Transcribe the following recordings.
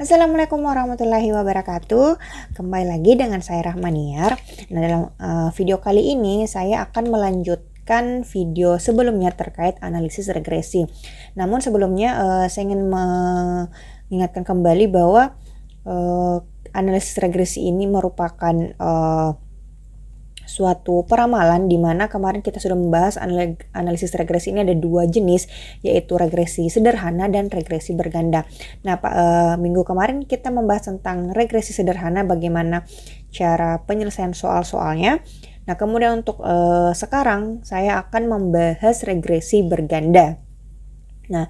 Assalamualaikum warahmatullahi wabarakatuh. Kembali lagi dengan saya Rahmaniar. Nah, dalam video kali ini saya akan melanjutkan video sebelumnya terkait analisis regresi. Namun sebelumnya saya ingin mengingatkan kembali bahwa analisis regresi ini merupakan suatu peramalan di mana kemarin kita sudah membahas analisis regresi ini ada dua jenis, yaitu regresi sederhana dan regresi berganda. Nah, minggu kemarin kita membahas tentang regresi sederhana, bagaimana cara penyelesaian soal-soalnya. Nah, kemudian untuk sekarang saya akan membahas regresi berganda. Nah,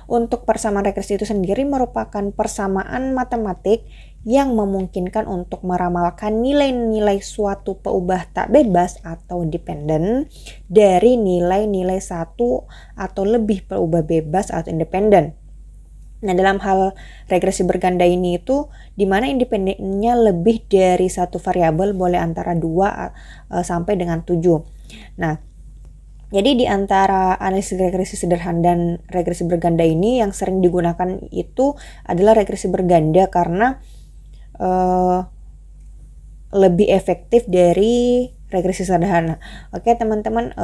untuk persamaan regresi itu sendiri merupakan persamaan matematik yang memungkinkan untuk meramalkan nilai-nilai suatu peubah tak bebas atau dependen dari nilai-nilai satu atau lebih peubah bebas atau independen. Nah, dalam hal regresi berganda ini itu di mana independennya lebih dari satu variabel, boleh antara 2 sampai dengan 7. Nah, jadi di antara analisis regresi sederhana dan regresi berganda ini yang sering digunakan itu adalah regresi berganda karena lebih efektif dari regresi sederhana. Oke teman-teman,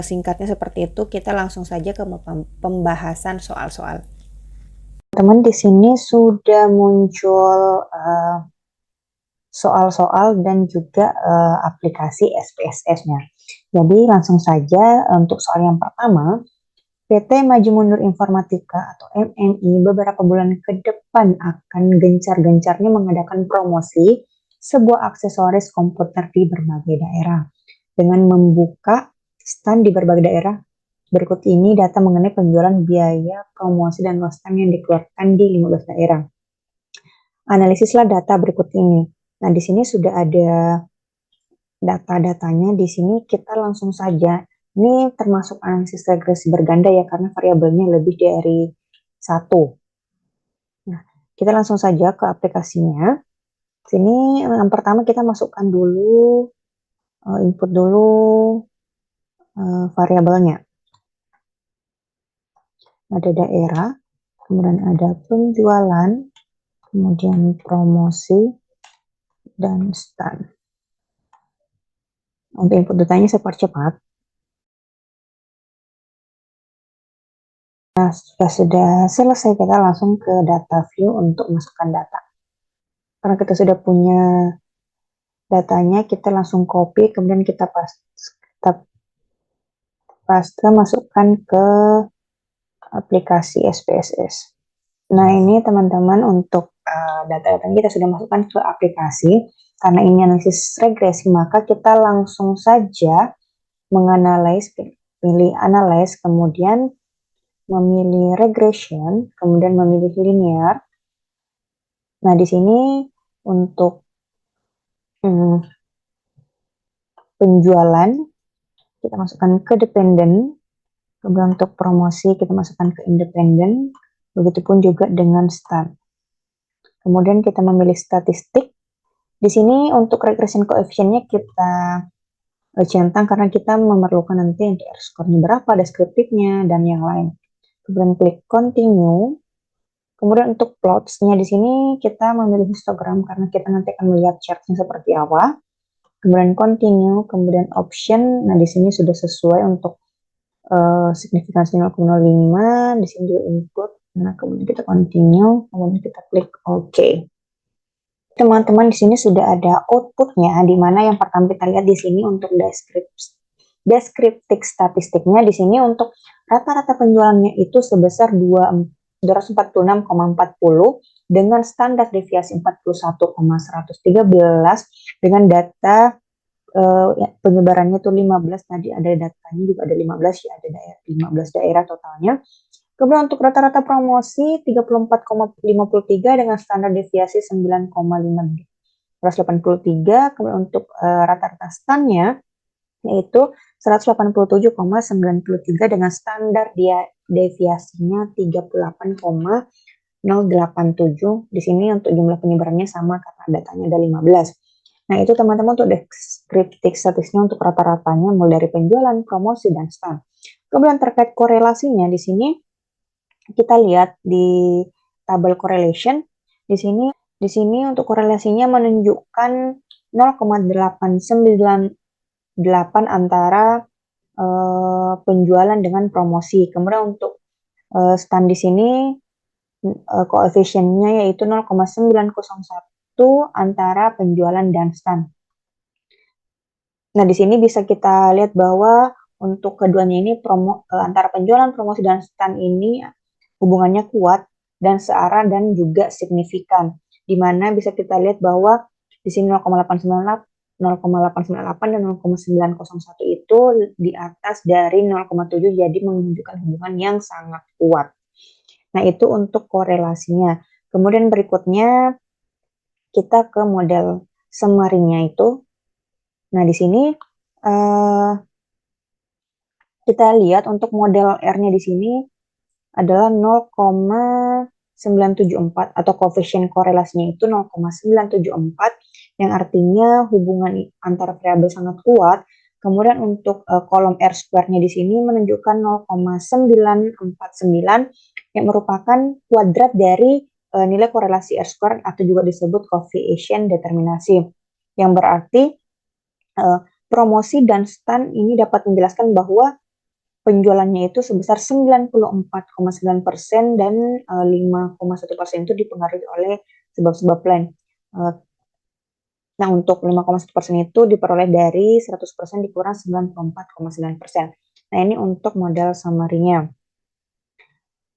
singkatnya seperti itu. Kita langsung saja ke pembahasan soal-soal. Teman, di sini sudah muncul soal-soal dan juga aplikasi SPSS-nya. Jadi langsung saja untuk soal yang pertama, PT Maju Mundur Informatika atau MMI beberapa bulan ke depan akan gencar-gencarnya mengadakan promosi sebuah aksesoris komputer di berbagai daerah. Dengan membuka stand di berbagai daerah, berikut ini data mengenai penjualan, biaya, promosi, dan stand yang dikeluarkan di 15 daerah. Analisislah data berikut ini. Nah, di sini sudah ada data-datanya. Di sini kita langsung saja. Ini termasuk analisis regresi berganda ya, karena variabelnya lebih dari 1. Nah, kita langsung saja ke aplikasinya. Sini yang pertama kita masukkan dulu, input dulu variabelnya. Ada daerah, kemudian ada penjualan, kemudian promosi, dan stand. Untuk input datanya saya percepat. Nah, sudah selesai, kita langsung ke data view untuk masukkan data. Karena kita sudah punya datanya, kita langsung copy, kemudian kita paste masukkan ke aplikasi SPSS. Nah, ini teman-teman untuk data-data kita sudah masukkan ke aplikasi. Karena ini analisis regresi, maka kita langsung saja menganalisis, pilih analyze, kemudian memilih regression, kemudian memilih linear. Nah, di sini untuk penjualan kita masukkan ke dependen, kemudian untuk promosi kita masukkan ke independen, begitupun juga dengan stand. Kemudian kita memilih statistik. Di sini untuk regression coefficient-nya kita centang karena kita memerlukan nanti untuk R-score-nya berapa, deskriptifnya, dan yang lain. Kemudian klik continue. Kemudian untuk plots-nya di sini kita memilih histogram karena kita nanti akan melihat chart-nya seperti apa. Kemudian continue, kemudian option. Nah, di sini sudah sesuai untuk signifikansi 0,05. Di sini juga input. Nah, kemudian kita continue, kemudian kita klik OK. Teman-teman, di sini sudah ada outputnya, di mana yang pertama kita lihat di sini untuk deskriptif statistiknya. Di sini untuk rata-rata penjualannya itu sebesar 246,40 dengan standar deviasi 41,113 dengan data penyebarannya itu 15. Tadi ada datanya juga ada 15 ya, ada 15 daerah totalnya. Kemudian untuk rata-rata promosi 34,53 dengan standar deviasi 9,183. Kemudian untuk rata-rata stand-nya yaitu 187,93 dengan standar deviasinya 38,087. Di sini untuk jumlah penyebarannya sama karena datanya ada 15. Nah, itu teman-teman untuk deskriptif statistiknya untuk rata-ratanya mulai dari penjualan, promosi, dan stand. Kemudian terkait korelasinya di sini kita lihat di stable correlation. Di sini untuk korelasinya menunjukkan 0,898 antara penjualan dengan promosi. Kemudian untuk stand di sini koefisiennya yaitu 0,901 antara penjualan dan stand. Nah, di sini bisa kita lihat bahwa untuk keduanya ini antara penjualan, promosi, dan stand ini hubungannya kuat dan searah dan juga signifikan. Di mana bisa kita lihat bahwa di sini 0,898 dan 0,901 itu di atas dari 0,7, jadi menunjukkan hubungan yang sangat kuat. Nah, itu untuk korelasinya. Kemudian berikutnya kita ke model summary-nya itu. Nah, di sini kita lihat untuk model R-nya di sini adalah 0,974 atau koefisien korelasinya itu 0,974 yang artinya hubungan antara variabel sangat kuat. Kemudian untuk kolom R square-nya di sini menunjukkan 0,949 yang merupakan kuadrat dari nilai korelasi R square atau juga disebut koefisien determinasi. Yang berarti promosi dan stand ini dapat menjelaskan bahwa penjualannya itu sebesar 94,9% dan 5,1% itu dipengaruhi oleh sebab-sebab lain. Nah, untuk 5,1% itu diperoleh dari 100% dikurang 94,9%. Nah, ini untuk model summary-nya.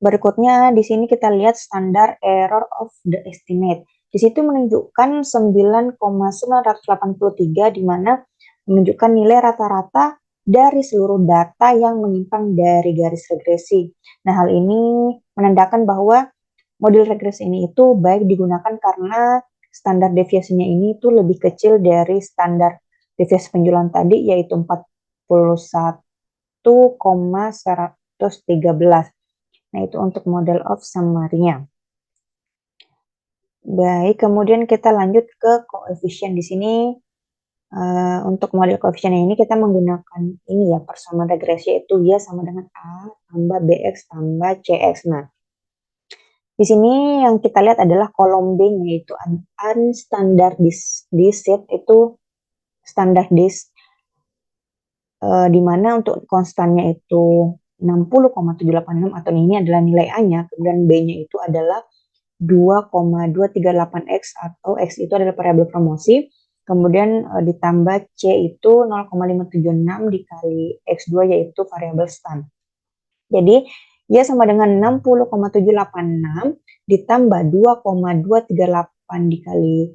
Berikutnya di sini kita lihat standar error of the estimate. Di situ menunjukkan 9,983 di mana menunjukkan nilai rata-rata dari seluruh data yang menyimpang dari garis regresi. Nah, hal ini menandakan bahwa model regresi ini itu baik digunakan karena standar deviasinya ini itu lebih kecil dari standar deviasi penjualan tadi, yaitu 41,113. Nah, itu untuk model of summary-nya. Baik, kemudian kita lanjut ke koefisien. Di sini untuk model koefisien ini kita menggunakan ini ya, persamaan regresi, yaitu Y sama dengan A tambah BX tambah CX. Nah, di sini yang kita lihat adalah kolom B, yaitu unstandardized itu standardized, di mana untuk konstannya itu 60,786 atau ini adalah nilai A-nya, kemudian B-nya itu adalah 2,238X atau X itu adalah variabel promosi, kemudian ditambah C itu 0,576 dikali X2 yaitu variabel stand. Jadi Y sama dengan 60,786 ditambah 2,238 dikali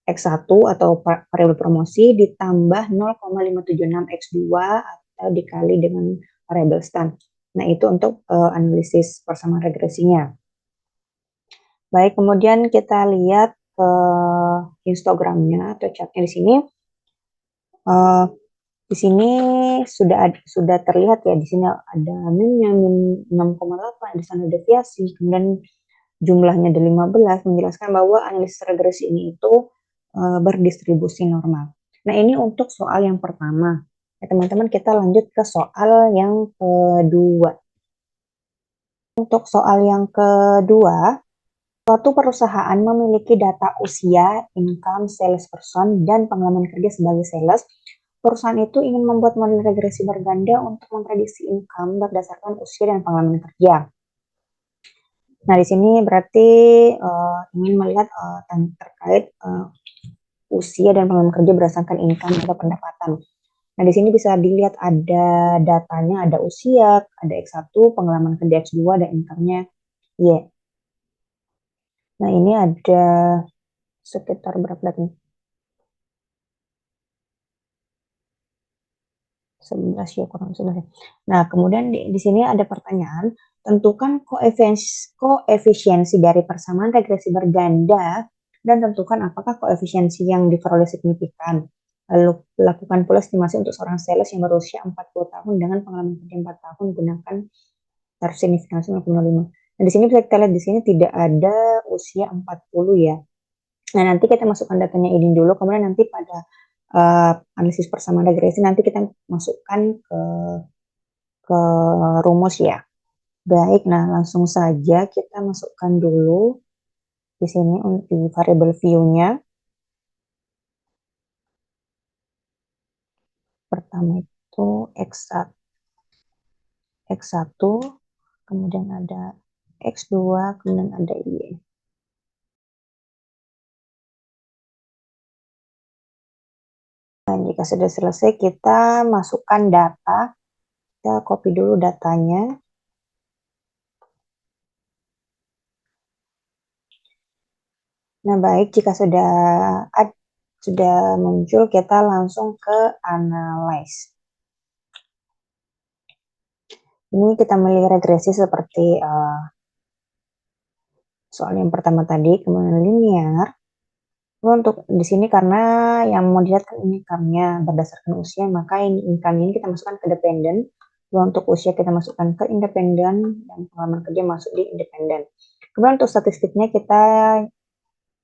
X1 atau variabel promosi ditambah 0,576 X2 atau dikali dengan variabel stand. Nah, itu untuk analisis persamaan regresinya. Baik, kemudian kita lihat histogramnya atau chartnya di sini. Di sini sudah terlihat ya, di sini ada minnya min 6,8, di sana deviasi, kemudian jumlahnya ada 15, menjelaskan bahwa analisis regresi ini itu berdistribusi normal. Nah, ini untuk soal yang pertama. Ya, teman-teman, kita lanjut ke soal yang kedua. Untuk soal yang kedua, suatu perusahaan memiliki data usia, income, salesperson, dan pengalaman kerja sebagai sales. Perusahaan itu ingin membuat model regresi berganda untuk memprediksi income berdasarkan usia dan pengalaman kerja. Nah, di sini berarti ingin melihat terkait usia dan pengalaman kerja berdasarkan income atau pendapatan. Nah, di sini bisa dilihat ada datanya, ada usia, ada X1, pengalaman kerja X2, dan income-nya Y. Nah, ini ada sekitar berapa nih? 11 ya, kurang 11 ya. Nah, kemudian di sini ada pertanyaan, tentukan koefisiensi dari persamaan regresi berganda dan tentukan apakah koefisiensi yang diperoleh signifikan. Lalu lakukan pula estimasi untuk seorang sales yang berusia 40 tahun dengan pengalaman kerja 4 tahun gunakan tarif signifikansi 0,5. Nah, di sini bisa kita lihat di sini tidak ada usia 40 ya. Nah, nanti kita masukkan datanya ini dulu, kemudian nanti pada analisis persamaan regresi nanti kita masukkan ke rumus ya. Baik, nah langsung saja kita masukkan dulu di sini di variable view-nya. Pertama itu X1, kemudian ada X2, kemudian ada Y. Nah, jika sudah selesai, kita masukkan data. Kita copy dulu datanya. Nah, baik, jika sudah muncul, kita langsung ke analyze. Ini kita melihat regresi seperti soal yang pertama tadi, kemudian linear. Untuk di sini karena yang mau dilihat kan income-nya berdasarkan usia, maka ini income ini kita masukkan ke dependent. Untuk usia kita masukkan ke independen dan pengalaman kerja masuk di independen. Kemudian untuk statistiknya kita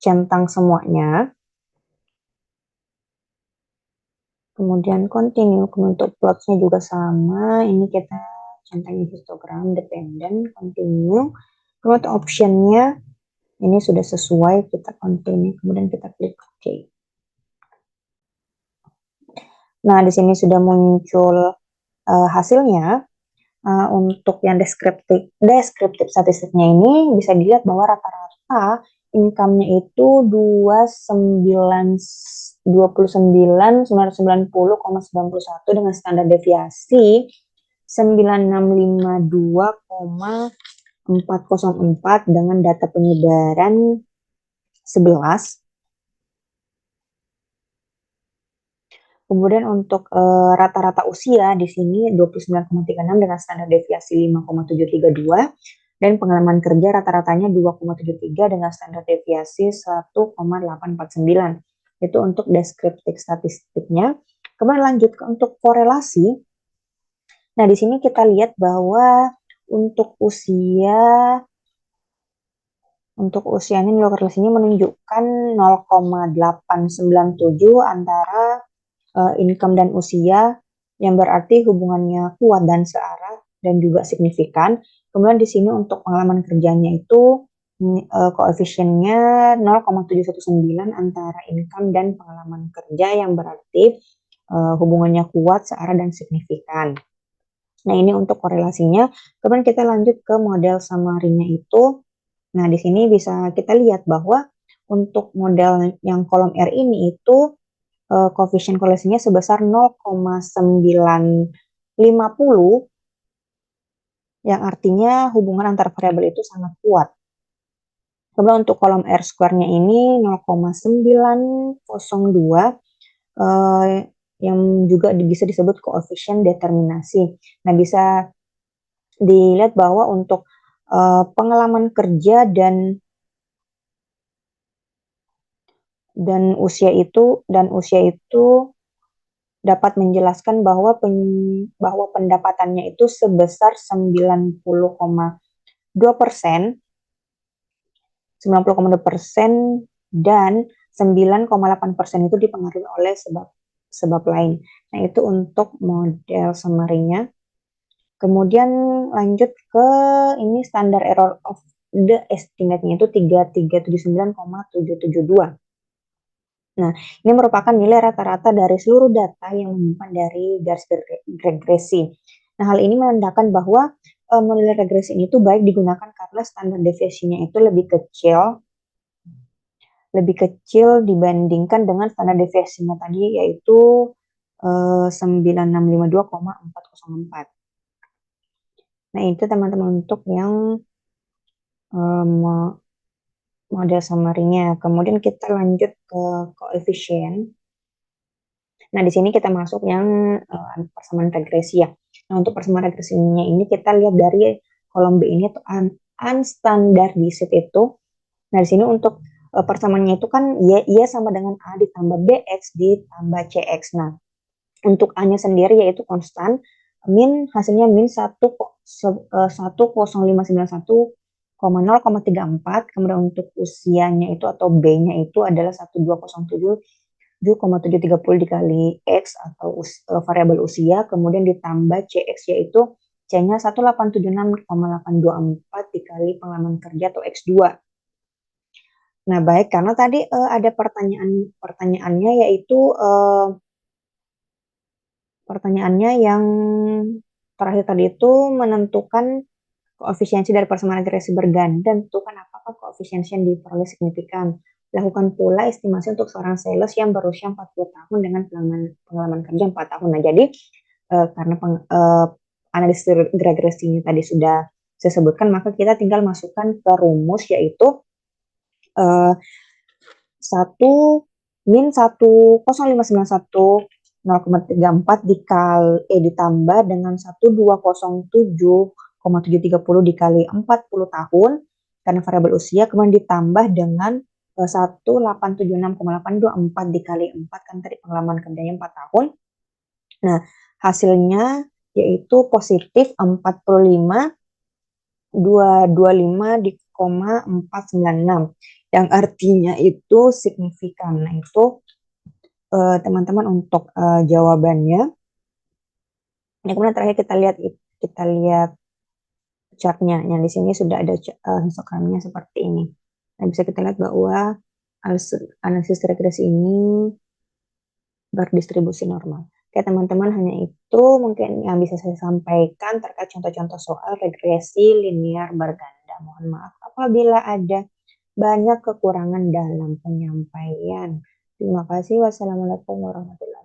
centang semuanya. Kemudian continue, untuk plots-nya juga sama. Ini kita centangin histogram, dependent, continue. Kemudian option-nya ini sudah sesuai, kita continue, kemudian kita klik OK. Nah, di sini sudah muncul hasilnya. Untuk yang deskriptif statistiknya ini bisa dilihat bahwa rata-rata income-nya itu 29.990,91 dengan standar deviasi 9652,404 dengan data penyebaran 11. Kemudian untuk rata-rata usia di sini 29,36 dengan standar deviasi 5,732 dan pengalaman kerja rata-ratanya 2,73 dengan standar deviasi 1,849. Itu untuk deskriptif statistiknya. Kemudian lanjut ke untuk korelasi. Nah, di sini kita lihat bahwa untuk usianya nilai korelasinya menunjukkan 0,897 antara income dan usia, yang berarti hubungannya kuat dan searah dan juga signifikan. Kemudian di sini untuk pengalaman kerjanya itu koefisiennya 0,719 antara income dan pengalaman kerja, yang berarti hubungannya kuat, searah dan signifikan. Nah, ini untuk korelasinya. Kemudian kita lanjut ke model summary-nya itu. Nah, di sini bisa kita lihat bahwa untuk model yang kolom R ini itu koefisien korelasinya sebesar 0,950, yang artinya hubungan antar variabel itu sangat kuat. Kemudian untuk kolom R square-nya ini 0,902, yang juga bisa disebut koefisien determinasi. Nah, bisa dilihat bahwa untuk pengalaman kerja dan usia itu dapat menjelaskan bahwa pendapatannya itu sebesar 90,2%, dan 9,8% itu dipengaruhi oleh sebab lain. Nah, itu untuk model summary-nya. Kemudian lanjut ke ini standar error of the estimate-nya itu 3379,772. Nah, ini merupakan nilai rata-rata dari seluruh data yang menyimpan dari garis regresi. Nah, hal ini menandakan bahwa model regresi ini tuh baik digunakan karena standar deviasinya itu lebih kecil dibandingkan dengan standar deviasinya tadi, yaitu 9652,404. Nah, itu teman-teman untuk yang model summary-nya. Kemudian kita lanjut ke koefisien. Nah, di sini kita masuk yang persamaan regresi ya. Nah, untuk persamaan regresinya ini kita lihat dari kolom B ini tuh unstandardized itu. Nah, di sini untuk persamaannya itu kan Y sama dengan A ditambah BX ditambah CX. Nah, untuk A-nya sendiri yaitu konstan, hasilnya min 1,0591,0,34. Kemudian untuk usianya itu atau B-nya itu adalah 1207,730 dikali X atau variabel usia, kemudian ditambah CX yaitu C-nya 1.876,824 dikali pengalaman kerja atau X2. Nah, baik, karena tadi ada pertanyaannya yaitu pertanyaannya yang terakhir tadi itu menentukan koefisiensi dari persamaan regresi berganda, tentukan apakah koefisiensi yang diperoleh signifikan. Lakukan pula estimasi untuk seorang sales yang berusia 40 tahun dengan pengalaman kerja 4 tahun. Nah, jadi karena analisis regresinya tadi sudah saya sebutkan, maka kita tinggal masukkan ke rumus yaitu 1 min 10591 0,34 ditambah dengan 1207,730 dikali 40 tahun karena variabel usia, kemudian ditambah dengan 1.876,824 dikali 4 kan tadi pengalaman kerjanya 4 tahun. Nah, hasilnya yaitu positif 45,225,496 yang artinya itu signifikan. Nah, itu teman-teman untuk jawabannya. Nah, kemudian terakhir kita lihat chartnya. Yang di sini sudah ada histogramnya seperti ini. Nah, bisa kita lihat bahwa analisis regresi ini berdistribusi normal. Oke, teman-teman, hanya itu mungkin yang bisa saya sampaikan terkait contoh-contoh soal regresi linear berganda. Mohon maaf apabila ada banyak kekurangan dalam penyampaian. Terima kasih. Wassalamualaikum warahmatullahi wabarakatuh.